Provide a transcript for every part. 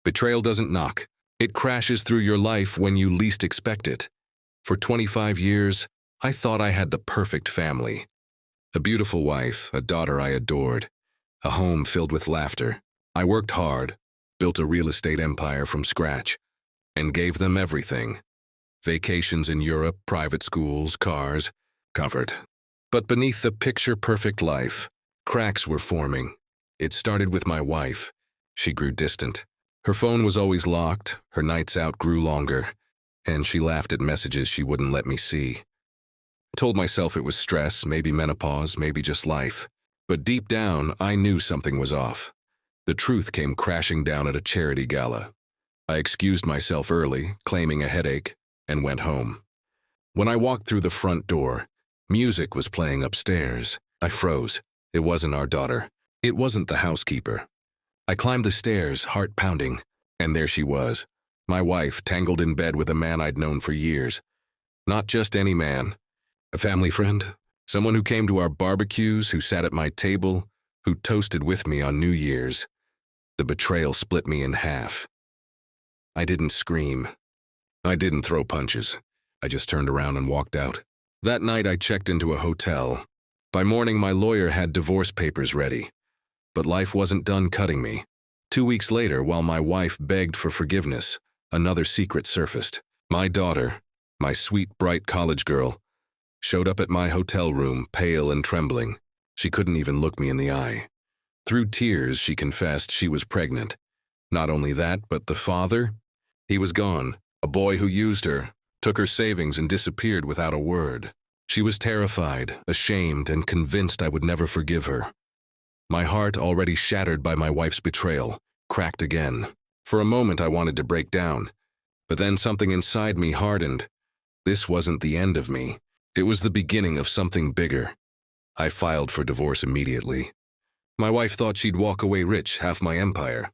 Betrayal doesn't knock. It crashes through your life when you least expect it. For 25 years, I thought I had the perfect family. A beautiful wife, a daughter I adored, a home filled with laughter. I worked hard, built a real estate empire from scratch, and gave them everything. Vacations in Europe, private schools, cars, comfort. But beneath the picture-perfect life, cracks were forming. It started with my wife. She grew distant. Her phone was always locked, her nights out grew longer, and she laughed at messages she wouldn't let me see. I told myself it was stress, maybe menopause, maybe just life. But deep down, I knew something was off. The truth came crashing down at a charity gala. I excused myself early, claiming a headache, and went home. When I walked through the front door, music was playing upstairs. I froze. It wasn't our daughter. It wasn't the housekeeper. I climbed the stairs, heart pounding, and there she was, my wife tangled in bed with a man I'd known for years. Not just any man. A family friend, someone who came to our barbecues, who sat at my table, who toasted with me on New Year's. The betrayal split me in half. I didn't scream. I didn't throw punches. I just turned around and walked out. That night I checked into a hotel. By morning my lawyer had divorce papers ready. But life wasn't done cutting me. 2 weeks later, while my wife begged for forgiveness, another secret surfaced. My daughter, my sweet, bright college girl, showed up at my hotel room, pale and trembling. She couldn't even look me in the eye. Through tears, she confessed she was pregnant. Not only that, but the father? He was gone. A boy who used her, took her savings and disappeared without a word. She was terrified, ashamed, and convinced I would never forgive her. My heart, already shattered by my wife's betrayal, cracked again. For a moment I wanted to break down, but then something inside me hardened. This wasn't the end of me. It was the beginning of something bigger. I filed for divorce immediately. My wife thought she'd walk away rich, half my empire.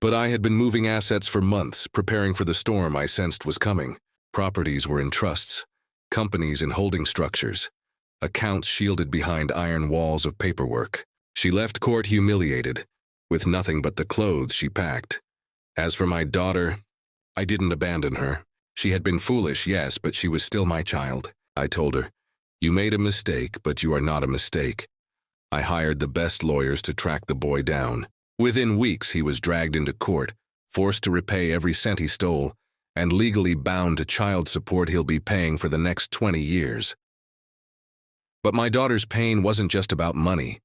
But I had been moving assets for months, preparing for the storm I sensed was coming. Properties were in trusts, companies in holding structures, accounts shielded behind iron walls of paperwork. She left court humiliated, with nothing but the clothes she packed. As for my daughter, I didn't abandon her. She had been foolish, yes, but she was still my child. I told her, "You made a mistake, but you are not a mistake." I hired the best lawyers to track the boy down. Within weeks, he was dragged into court, forced to repay every cent he stole, and legally bound to child support he'll be paying for the next 20 years. But my daughter's pain wasn't just about money.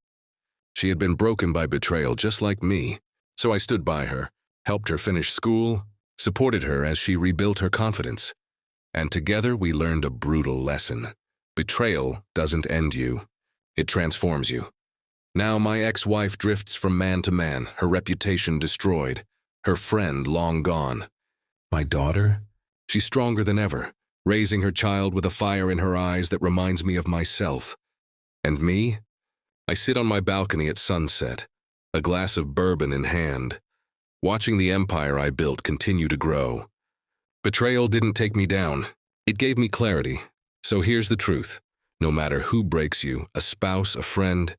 She had been broken by betrayal just like me, so I stood by her, helped her finish school, supported her as she rebuilt her confidence. And together we learned a brutal lesson. Betrayal doesn't end you. It transforms you. Now my ex-wife drifts from man to man, her reputation destroyed, her friend long gone. My daughter? She's stronger than ever, raising her child with a fire in her eyes that reminds me of myself. And me? I sit on my balcony at sunset, a glass of bourbon in hand, watching the empire I built continue to grow. Betrayal didn't take me down. It gave me clarity. So here's the truth. No matter who breaks you, a spouse, a friend,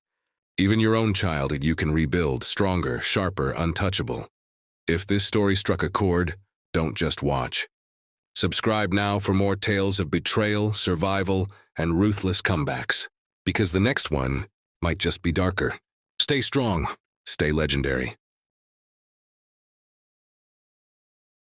even your own child, you can rebuild, stronger, sharper, untouchable. If this story struck a chord, don't just watch. Subscribe now for more tales of betrayal, survival, and ruthless comebacks. Because the next one might just be darker. Stay strong, stay legendary.